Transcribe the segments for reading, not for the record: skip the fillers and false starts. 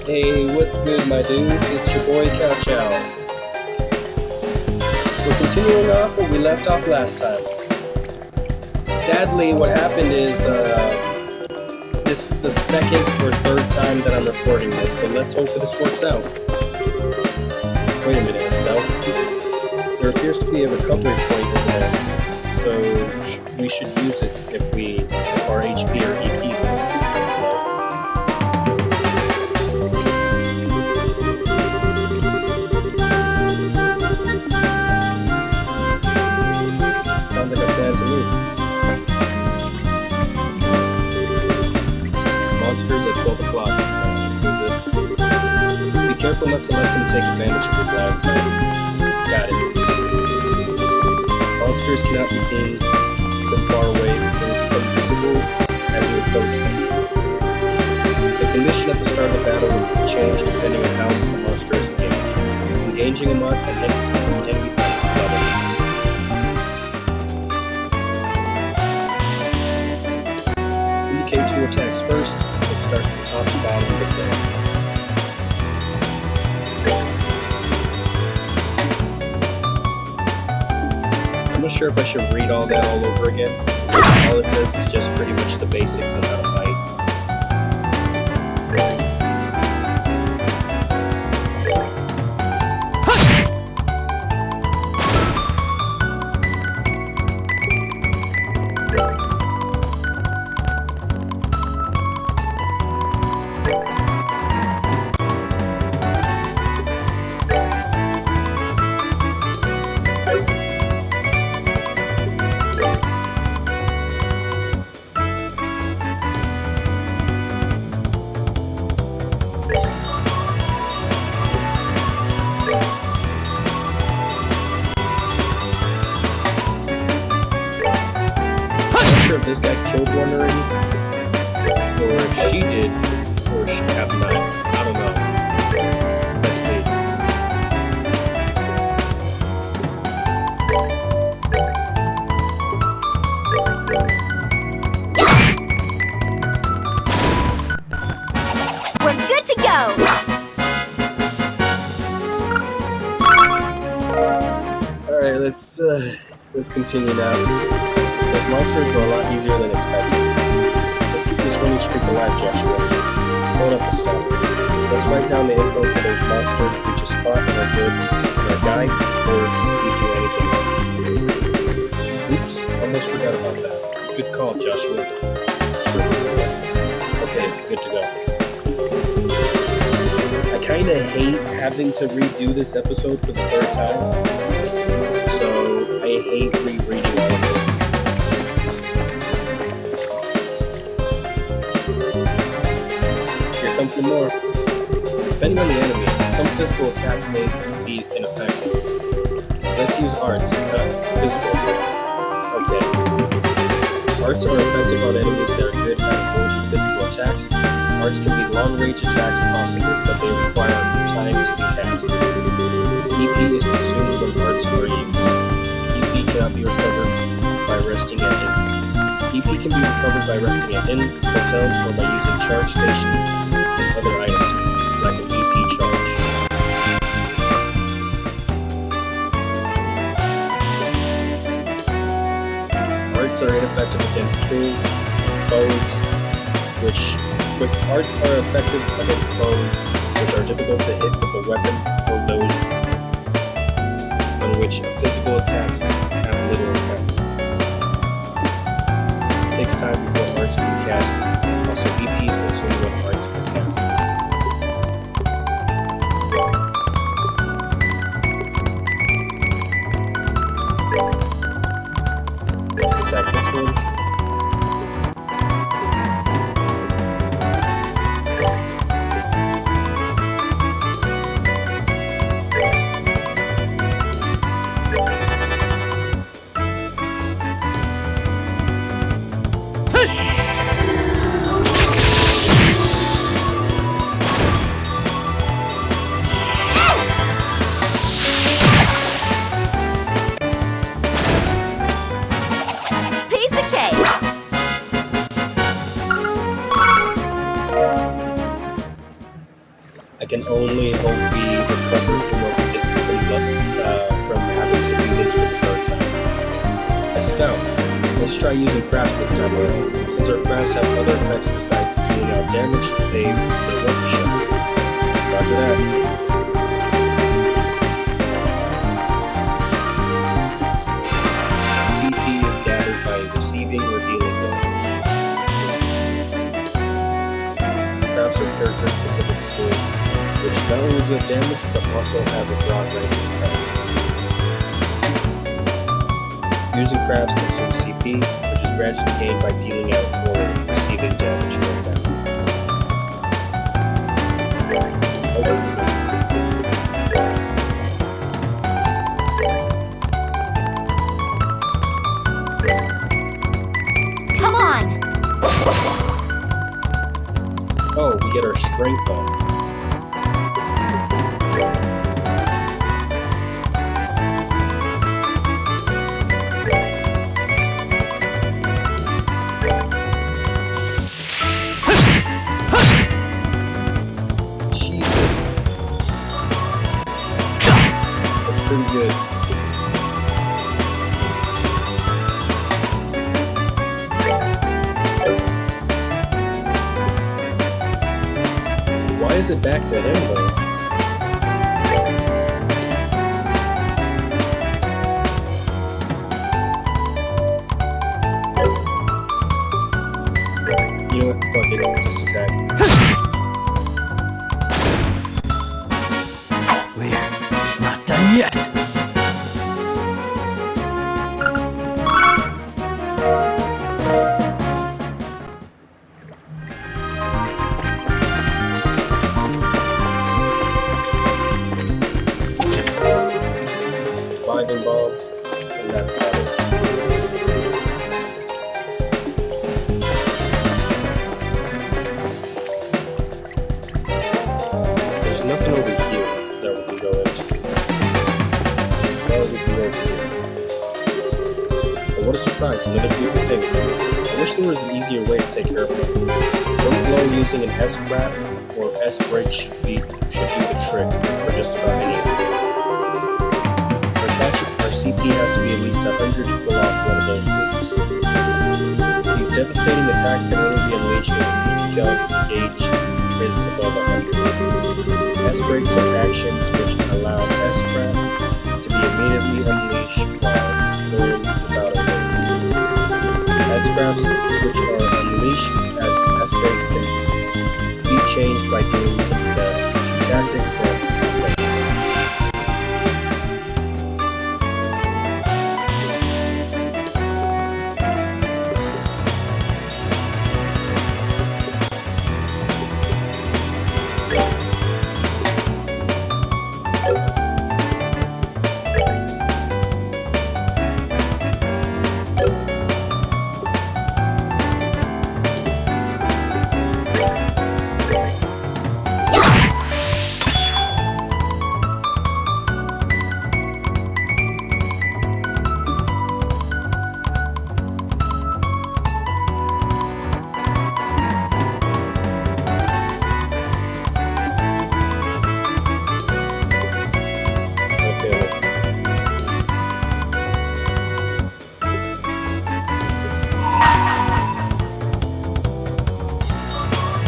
Hey, what's good, my dudes? It's your boy Cow Chow. We're continuing off where we left off last time. Sadly, what happened is this is the second or third time that I'm recording this, so let's hope that this works out. Wait a minute, Estelle. There appears to be a recovery point over there, so we should use it if our HP or EP will flow. Sounds like a plan to me. Monsters at 12 o'clock. Do this. Be careful not to let them take advantage of your blind sight. Got it. Monsters cannot be seen from far away. They will become visible as you approach them. The condition at the start of the battle will change depending on how the monster is engaged. Engaging a mark and enemy level. Indicate two attacks first. It starts from top to bottom of the deck. I'm not sure if I should read all that all over again. All it says is just pretty much the basics on how to fight. If this guy killed one already, or if she did, or she have not. I don't know. Let's see. We're good to go. All right, let's continue now. Those monsters were a lot easier than expected. Let's keep this winning streak alive, Joshua. Hold up the stop. Let's write down the info for those monsters we just fought in our guide before we do anything else. Oops, almost forgot about that. Good call, Joshua. Okay, good to go. I kinda hate having to redo this episode for the third time, so I hate rereading all of this. Some more. Depending on the enemy, some physical attacks may be ineffective. Let's use arts, not physical attacks. Okay. Arts are effective on enemies that are good at avoiding physical attacks. Arts can be long-range attacks possible, but they require time to be cast. EP is consumed when arts are used. EP cannot be recovered by resting at inns. EP can be recovered by resting at inns, hotels, or by using charge stations and other items, like an EP charge. Arts are ineffective against tools, bows, but arts are effective against bows, which are difficult to hit with a weapon or those on which physical attacks have little effect. It takes time before arts can be cast. Also, EP is consumed when arts are cast. Let's attack this one. can only hope we recover from what we did from having to do this for the third time. Estelle, let's try using crafts this time around. Since our crafts have other effects besides dealing out damage, they work a shot. Roger that. CP is gathered by receiving or dealing damage. Crafts are character-specific skills, which not only deal damage, but also have a broad range of effects. Using crafts consumes CP, which is gradually gained by dealing out or receiving damage from them. Come on! Oh, we get our strength up. Jesus. That's pretty good. Why is it back to him though? You know what? Fuck it. Just attack. We're not done yet. Diving bomb, and that's about it. There's nothing over here that we can go into. Well, we can go over here. But what a surprise, another beautiful thing. I wish there was an easier way to take care of it. One blow using an S-craft or S-break should do the trick for just about anything. Our CP has to be at least 100 to pull off one of those moves. These devastating attacks can only be unleashed when the CP gauge is above 100. S-breaks are actions which allow S-crafts to be immediately unleashed while going without a wait. S-crafts which are unleashed as S-breaks can be changed by doing two tactics and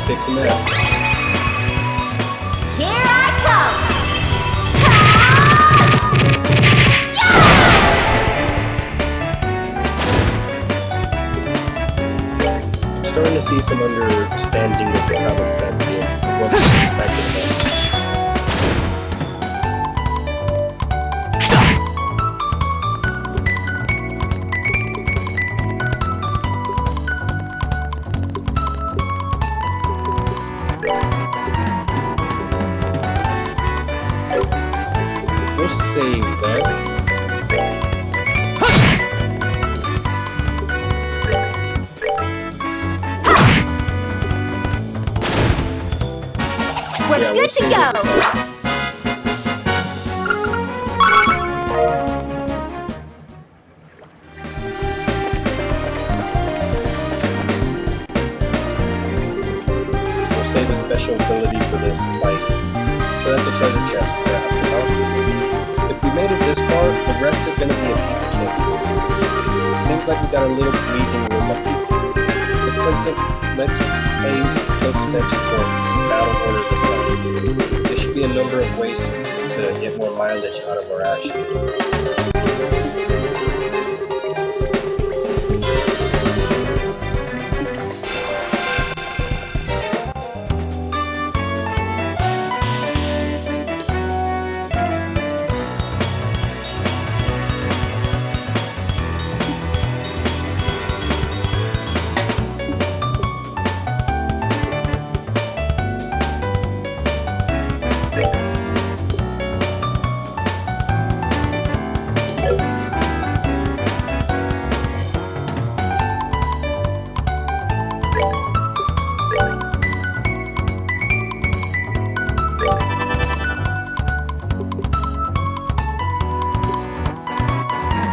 kick some ass. Here I come! I'm starting to see some understanding of the common sense here, of what's expected of us. We'll save that. We're Yeah, good we'll to save go! this attack. We'll save a special ability for this fight. So that's a treasure chest we're after, huh? If we made it this far, the rest is gonna be a piece of cake. Seems like we got a little breathing room at least. Let's pay close attention to our battle order this time. There should be a number of ways to get more mileage out of our actions.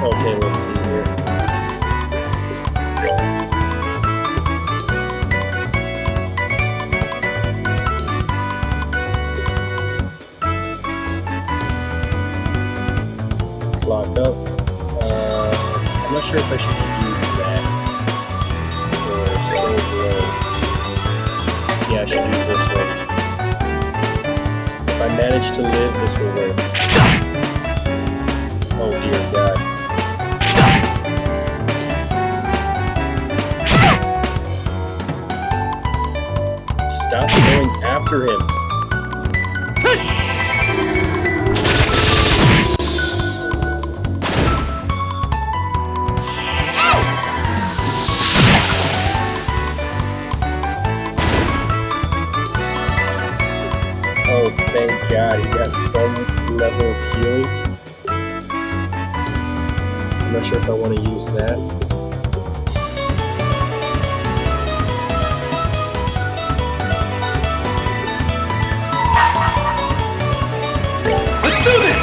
Okay, let's see here. Clock up. I'm not sure if I should use that or save low. Yeah, I should use this one. If I manage to live, this will work. Oh dear God. Stop going after him. Oh, thank God, he got some level of healing. I'm not sure if I want to use that. Let's do this!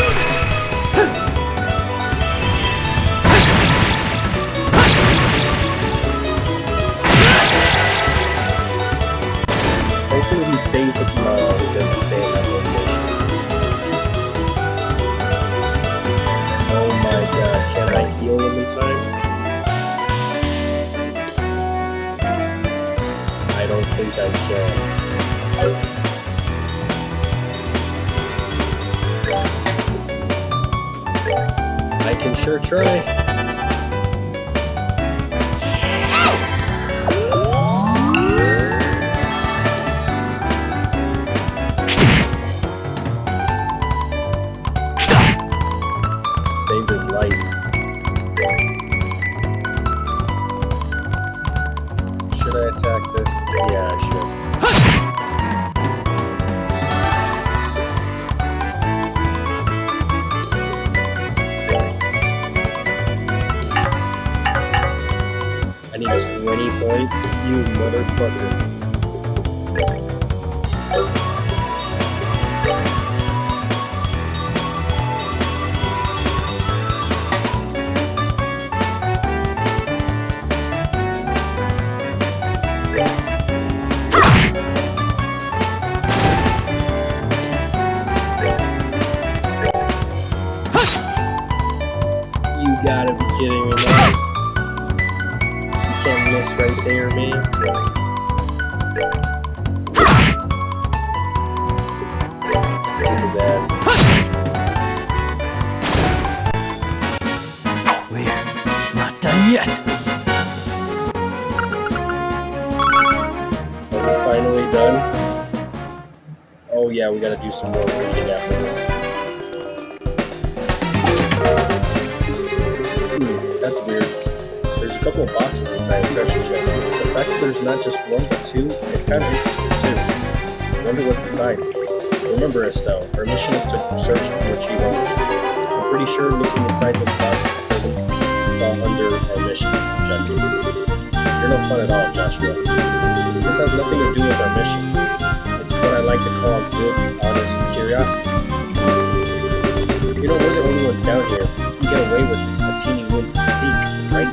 Hopefully he stays at he doesn't stay in that location. Oh my God, can I heal him in time? I don't think I can. I can sure try. Saved his life. Should I attack this? Yeah, I should. I need 20 points, you motherfucker. You gotta be kidding me, man. You can't miss right there, man. Just kick his ass. We're not done yet. Are we finally done? Oh yeah, we gotta do some more reading after this. That's weird. There's a couple of boxes inside a treasure chest. The fact that there's not just one but two, it's kind of interesting too. I wonder what's inside. Remember, Estelle, our mission is to search and retrieve all. I'm pretty sure looking inside those boxes doesn't fall under our mission objective. You're no fun at all, Joshua. This has nothing to do with our mission. It's what I like to call good, honest curiosity. You know, we're the only ones down here who get away with a teeny wood peek, right?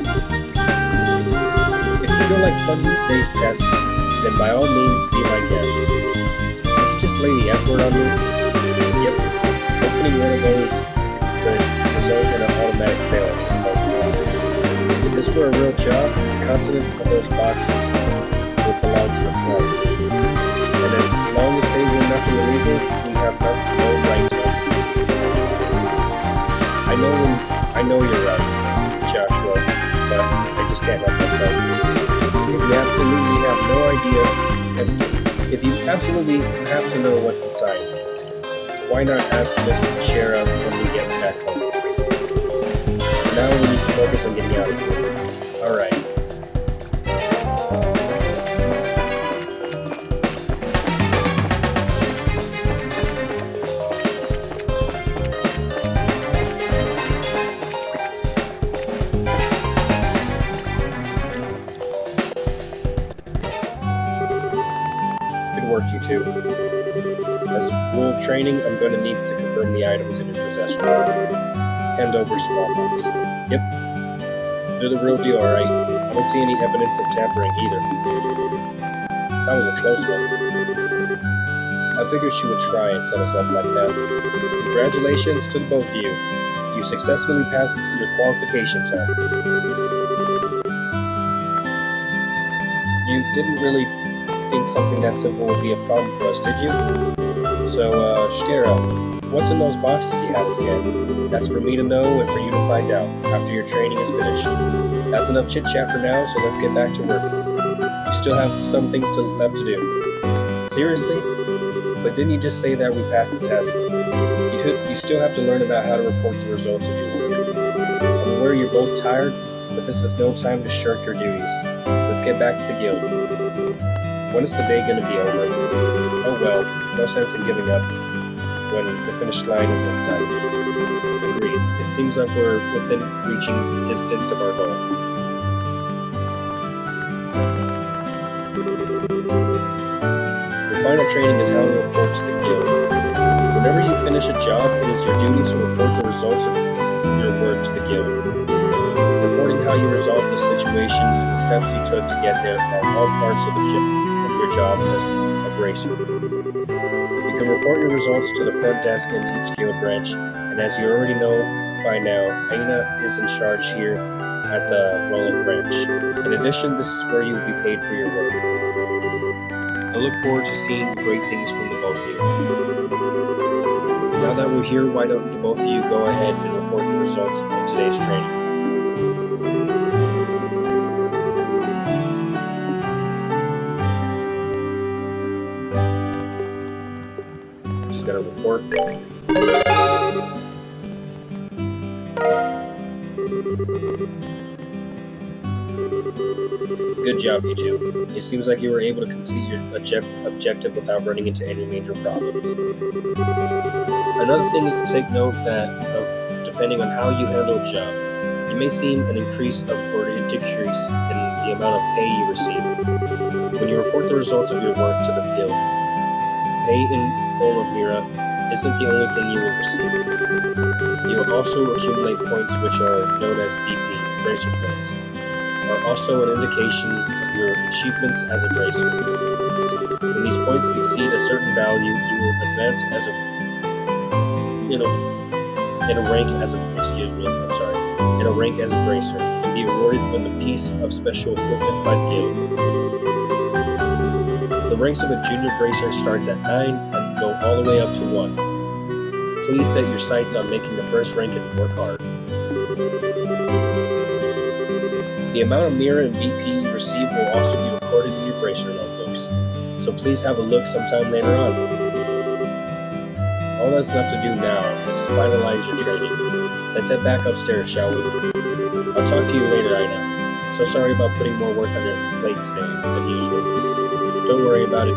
If you feel like funding today's test, then by all means be my guest. Did you just lay the F word on me? opening one of those could result in an automatic fail for both of us. If this were a real job, the contents of those boxes would belong to the club. And as long as they were nothing illegal, we have no right to them. I know you're right, Joshua, but I just can't help myself. If you absolutely have no idea, if you absolutely have to know what's inside, why not ask Miss Shara when we get back home? For now, we need to focus on getting out of here. Alright. Good work, you two. As rule of training, I'm going to need to confirm the items in your possession. Hand over small box. Yep. They're the real deal, alright. I don't see any evidence of tampering either. That was a close one. I figured she would try and set us up like that. Congratulations to the both of you. You successfully passed your qualification test. You didn't really think something that simple would be a problem for us, did you? So, Shkera, what's in those boxes you had us get? That's for me to know and for you to find out after your training is finished. That's enough chit-chat for now, so let's get back to work. You still have some things left to do. Seriously? But didn't you just say that we passed the test? You still have to learn about how to report the results of your work. I'm aware you're both tired, but this is no time to shirk your duties. Let's get back to the guild. When is the day going to be over? Oh well, no sense in giving up when the finish line is in sight. Agreed. It seems like we're within reaching distance of our goal. Your final training is how to report to the guild. Whenever you finish a job, it is your duty to report the results of your work to the guild. Reporting how you resolved the situation and the steps you took to get there are all parts of your job as a bracer. You can report your results to the front desk in each guild branch, and as you already know by now, Aina is in charge here at the Roland branch. In addition, this is where you will be paid for your work. I look forward to seeing great things from the both of you. Now that we're here, why don't the both of you go ahead and report the results of today's training? Just gotta report. Good job, you two. It seems like you were able to complete your objective without running into any major problems. Another thing is to take note of depending on how you handle a job, you may see an increase or a decrease in the amount of pay you receive. When you report the results of your work to the guild, pay in form of Mira isn't the only thing you will receive. You will also accumulate points which are known as BP, bracer points, are also an indication of your achievements as a bracer. When these points exceed a certain value, you will advance in a rank as a bracer and be awarded with a piece of special equipment by the guild. The ranks of a junior bracer starts at 9 and go all the way up to 1. Please set your sights on making the first rank and work hard. The amount of Mira and BP you receive will also be recorded in your bracer notebooks, so please have a look sometime later on. All that's left to do now is finalize your training. Let's head back upstairs, shall we? I'll talk to you later, Aina. So sorry about putting more work on your plate today than usual. Don't worry about it.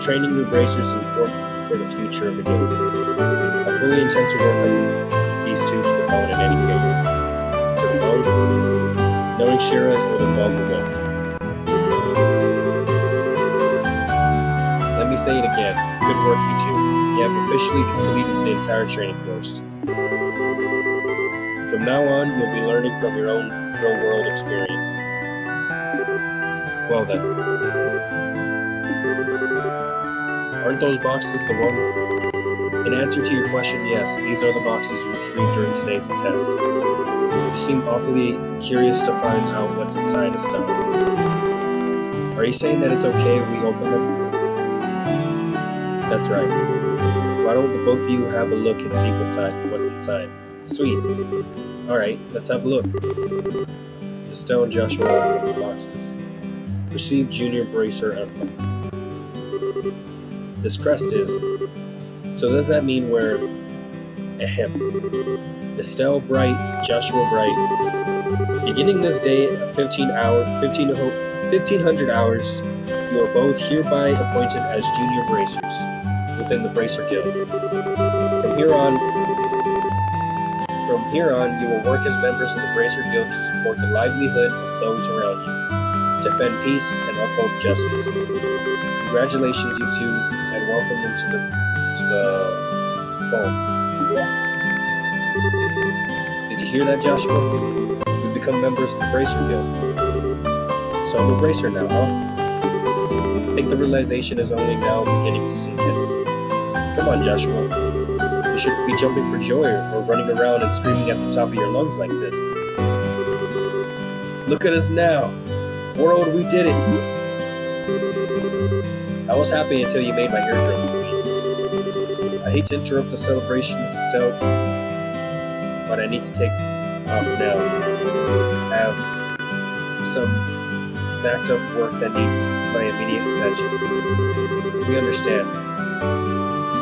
Training new bracers is important for the future of the guild. I fully intend to work on these two to the bone in any case. To the bone? Knowing Shira will involve the will. Let me say it again. Good work, you two. You have officially completed the entire training course. From now on, you'll be learning from your own real-world experience. Well then. Aren't those boxes the ones? In answer to your question, yes, these are the boxes you retrieved during today's test. You seem awfully curious to find out what's inside, Estelle. Are you saying that it's okay if we open them? That's right. Why don't the both of you have a look and see what's inside? Sweet. Alright, let's have a look. Estelle and Joshua open up the boxes. Receive Junior Bracer Emblem. This crest is... So does that mean we're... Ahem. Estelle Bright, Joshua Bright. Beginning this day at 1500 hours, you are both hereby appointed as Junior Bracers within the Bracer Guild. From here on, you will work as members of the Bracer Guild to support the livelihood of those around you, defend peace, and uphold justice. Congratulations, you two, and welcome into the foam. Did you hear that, Joshua? You become members of the Bracer Guild. So I'm a Bracer now, huh? I think the realization is only now beginning to sink in. Come on, Joshua. You shouldn't be jumping for joy or running around and screaming at the top of your lungs like this. Look at us now. World, we did it. I was happy until you made my eardrums bleed. I hate to interrupt the celebrations, Estelle, but I need to take off now. I have some backed up work that needs my immediate attention. We understand.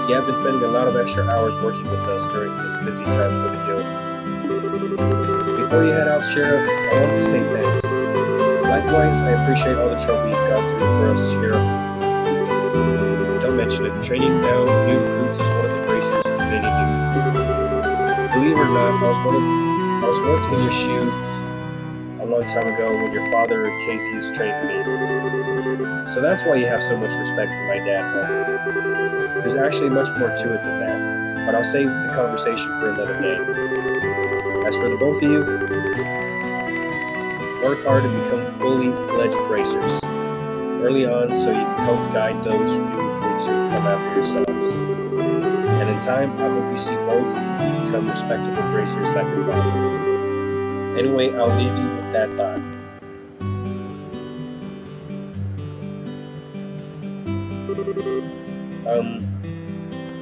You have been spending a lot of extra hours working with us during this busy time for the guild. Before you head out, Sheriff, I wanted to say thanks. Likewise, I appreciate all the trouble you've gone through for us, Sheriff. Don't mention it. Training new recruits is one of the Bracer's many duties. Believe it or not, I was once in your shoes a long time ago when your father, Casey's, trained me. So that's why you have so much respect for my dad, huh? There's actually much more to it than that, but I'll save the conversation for another day. As for the both of you, work hard and become fully fledged Bracers early on so you can help guide those new recruits who come after yourselves. And in time, I hope you see both become respectable Bracers like your father. Anyway, I'll leave you with that thought.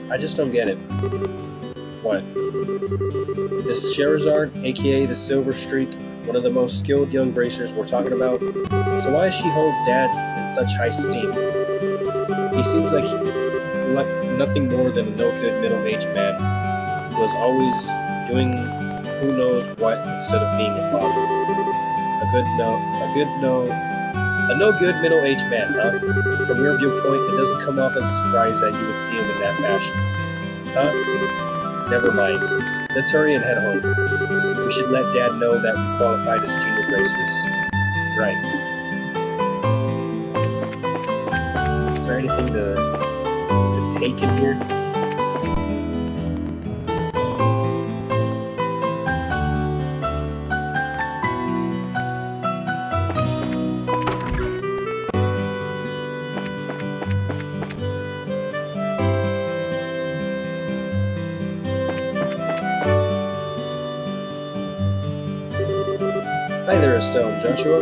I just don't get it. What? This Sherazard, aka the Silver Streak, one of the most skilled young Bracers we're talking about, so why does she hold Dad in such high esteem? He seems like nothing more than a no-good middle-aged man who was always doing who knows what instead of being a father. A no-good middle-aged man, huh? From your viewpoint, it doesn't come off as a surprise that you would see him in that fashion. Huh? Never mind. Let's hurry and head home. We should let Dad know that we qualified as Junior Bracers. Right. Is there anything to take in here? Hi there, Estelle and Joshua.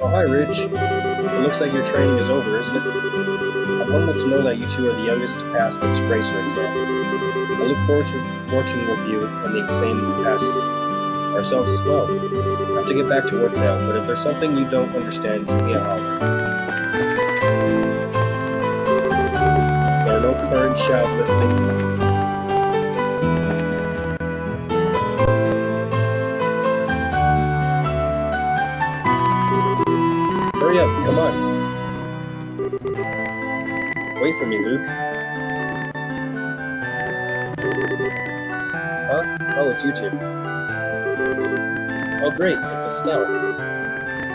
Oh, hi, Ridge. It looks like your training is over, isn't it? I'm humbled to know that you two are the youngest to pass this Bracer exam. I look forward to working with you in the same capacity. Ourselves as well. I have to get back to work now, but if there's something you don't understand, give me a holler. There are no current child listings. Hurry up, come on. Wait for me, Luke. Huh? Oh, it's you two. Oh, great, it's Estelle.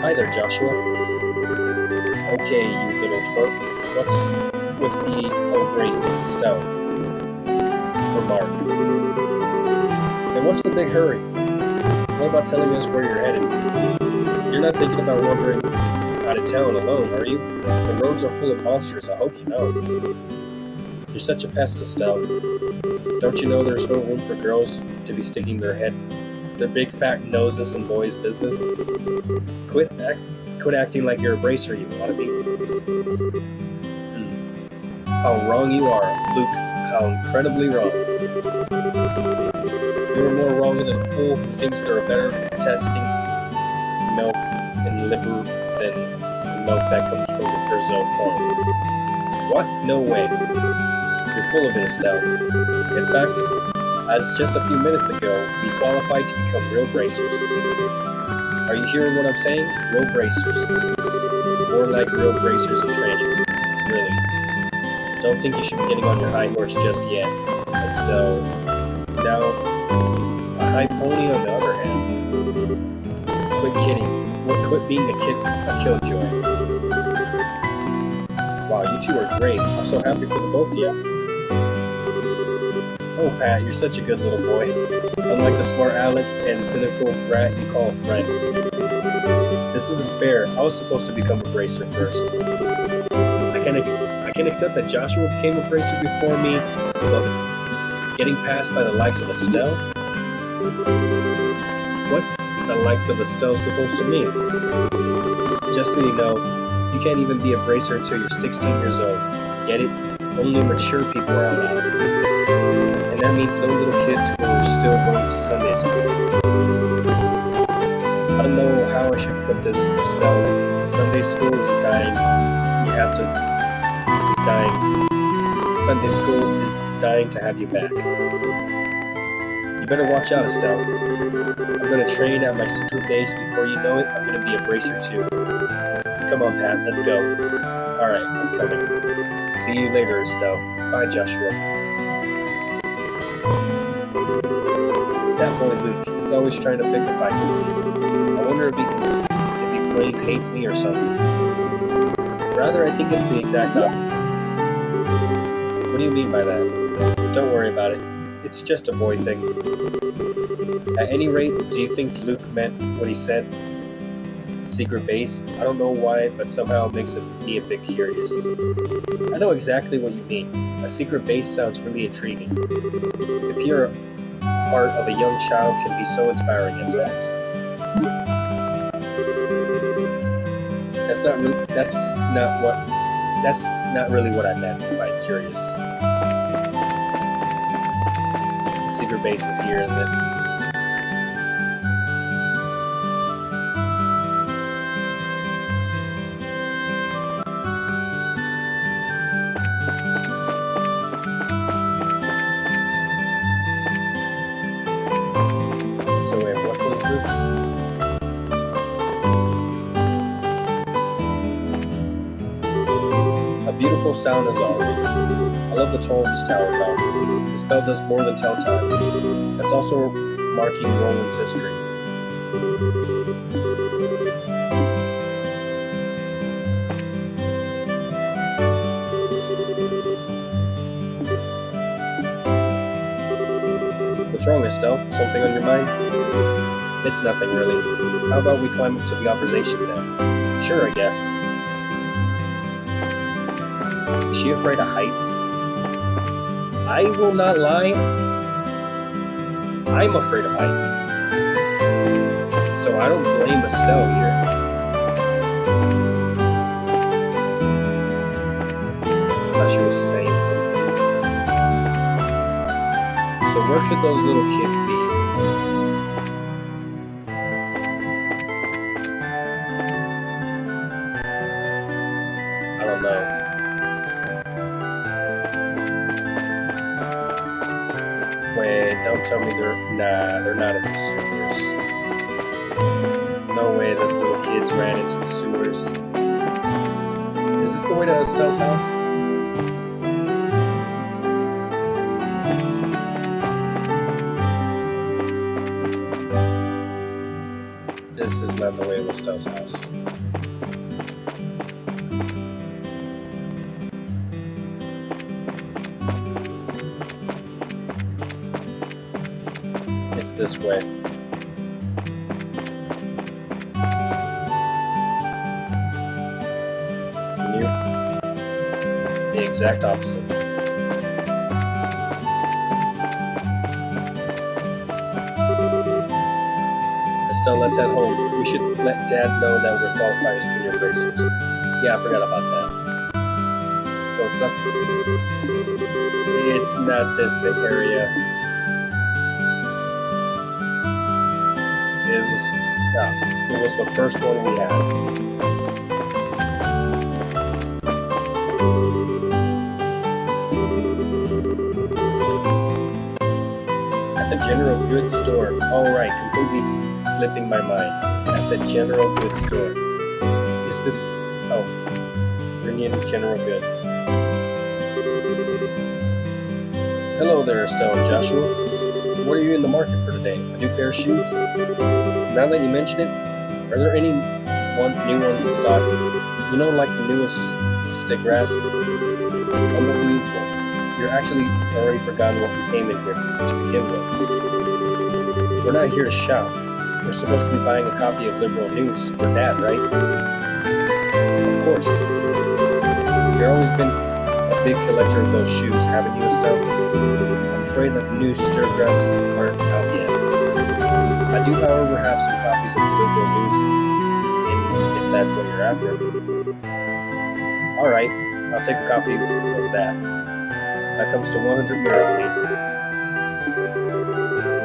Hi there, Joshua. Okay, you little twerp. What's with the... Oh, great, it's Estelle. Or Mark. And what's the big hurry? What about telling us where you're headed? You're not thinking about wandering out of town alone, are you? The roads are full of monsters, I hope you know. You're such a pest, Estelle. Don't you know there's no room for girls to be sticking their big fat noses in boys' business? Quit, act, quit acting like you're a bracer, you wannabe. How wrong you are, Luke. How incredibly wrong. You're more wrong than a fool who thinks they're a better testing milk and liver than the milk that comes from the Brazil farm. What? No way. You're full of it, Estelle. In fact, as just a few minutes ago, you qualified to become real bracers. Are you hearing what I'm saying? Real bracers. More like real bracers in training. Really. Don't think you should be getting on your high horse just yet, Estelle. Now, a high pony on the other hand. Quit kidding. Quit being a killjoy. Wow, you two are great. I'm so happy for the both of you. Oh, Pat, you're such a good little boy. Unlike the smart aleck and cynical brat you call a friend. This isn't fair. I was supposed to become a bracer first. I can accept that Joshua became a bracer before me, but getting passed by the likes of Estelle? What's the likes of Estelle supposed to mean? Just so you know, you can't even be a bracer until you're 16 years old. Get it? Only mature people are allowed. And that means no little kids who are still going to Sunday school. I don't know how I should put this, Estelle. Sunday school is dying. It's dying. Sunday school is dying to have you back. You better watch out, Estelle. I'm gonna train at my secret base. Before you know it, I'm gonna be a bracer too. Come on, Pat, let's go. Alright, I'm coming. See you later, Estelle. Bye, Joshua. That boy Luke, he's always trying to pick a fight with me. I wonder if he plain hates me or something. Rather, I think it's the exact opposite. What do you mean by that? Don't worry about it. It's just a boy thing. At any rate, do you think Luke meant what he said? Secret base? I don't know why, but somehow it makes me a bit curious. I know exactly what you mean. A secret base sounds really intriguing. The pure heart of a young child can be so inspiring at times. That's not really what I meant by curious. The secret base is here, isn't it? So wait, what was this? A beautiful sound as always. I love the tone of this tower bell. This bell does more than tell time. It's also marking Roland's history. What's wrong, Estelle? Something on your mind? It's nothing, really. How about we climb up to the observation deck? Sure, I guess. Is she afraid of heights? I will not lie. I'm afraid of heights. So I don't blame Estelle here. I thought she was saying something. So where could those little kids be? I don't know. Wait, don't tell me they're not in the sewers. No way those little kids ran into the sewers. Is this the way to Estelle's house? This is not the way to Estelle's house. It's this way. The exact opposite. Estelle, let's head home. We should let Dad know that we're qualified as junior bracers. Yeah, I forgot about that. So it's not this area. It was the first one we had. At the general goods store. Alright, completely slipping my mind. At the general goods store. Is this... Oh. Union General Goods. Hello there, Estelle and Joshua. What are you in the market for today? A new pair of shoes? Now that you mention it, are there any new ones in stock? You know, like the newest stick grass? Unbelievable. You're actually already forgotten what we came in here for to begin with. We're not here to shop. We're supposed to be buying a copy of Liberal News for Dad, right? Of course. You've always been a big collector of those shoes, haven't you, Estelle? I'm afraid that the new Sturgrass aren't out yet. I do, however, have some copies of the Liberal News, if that's what you're after. Alright, I'll take a copy of that. That comes to 100 lira, please.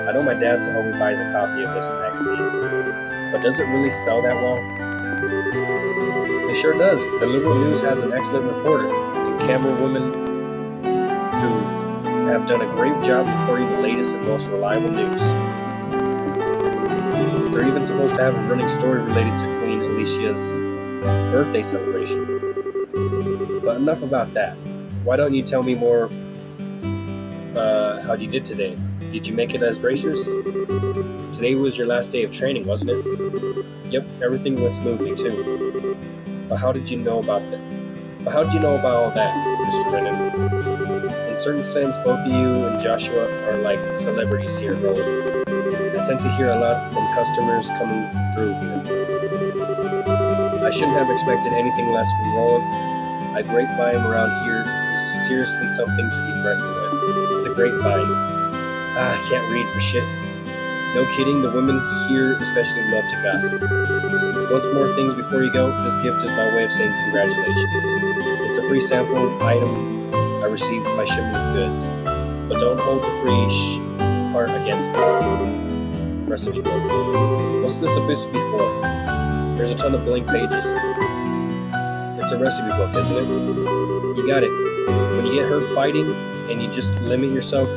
I know my dad's always buys a copy of this magazine, but does it really sell that well? It sure does. The Liberal News has an excellent reporter and camerawoman who have done a great job reporting the latest and most reliable news. They're even supposed to have a running story related to Queen Alicia's birthday celebration. But enough about that. Why don't you tell me more how you did today? Did you make it as bracers? Today was your last day of training, wasn't it? Yep, everything went smoothly too. But how did you know about that? But how did you know about all that, Mr. Brennan? In a certain sense, both of you and Joshua are like celebrities here, Roland. I tend to hear a lot from customers coming through here. I shouldn't have expected anything less from Roland. A grapevine around here is seriously something to be reckoned with. The grapevine. I can't read for shit. No kidding, the women here especially love to gossip. Once more things before you go, this gift is my way of saying congratulations. It's a free sample item I received with my shipment of goods. But don't hold the free part against me. Recipe book. What's this supposed to be for? There's a ton of blank pages. It's a recipe book, isn't it? You got it. When you get hurt fighting and you just limit yourself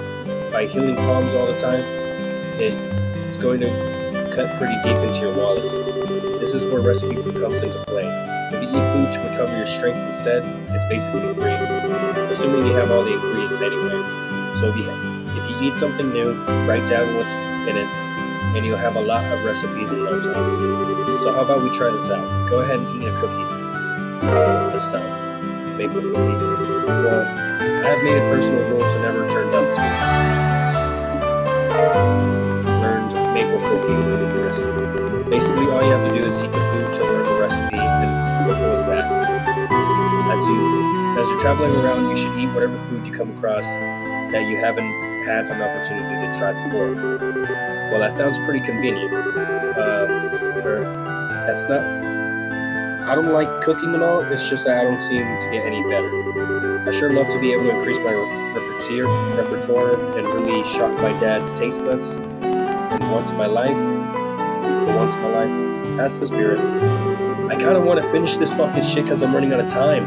by healing palms all the time, it's going to cut pretty deep into your wallets. This is where recipe book comes into play. If you eat food to recover your strength instead, it's basically free. Assuming you have all the ingredients anyway. So if you eat something new, write down what's in it, and you'll have a lot of recipes in no time. So how about we try this out? Go ahead and eat a cookie. This time. Maple cookie. Well, I have made a personal rule to never turn down sweets. Learned maple cookie recipe. Basically, all you have to do is eat the food to learn the recipe, and it's as simple as that. As you're traveling around, you should eat whatever food you come across that you haven't had an opportunity to try before. Well, that sounds pretty convenient. That's not... I don't like cooking and all, it's just that I don't seem to get any better. I sure love to be able to increase my repertoire and really shock my dad's taste buds. And for once in my life, that's the spirit. I kind of want to finish this fucking shit because I'm running out of time.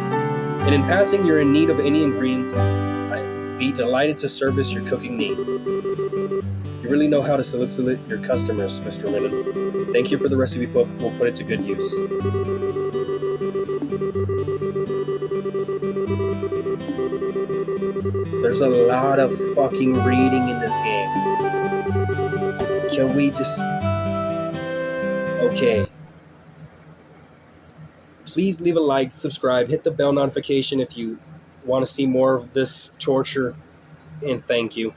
And in passing, you're in need of any ingredients, I'd be delighted to service your cooking needs. You really know how to solicit your customers, Mr. Lennon. Thank you for the recipe book. We'll put it to good use. There's a lot of fucking reading in this game. Can we just... Okay. Please leave a like, subscribe, hit the bell notification if you want to see more of this torture, and thank you.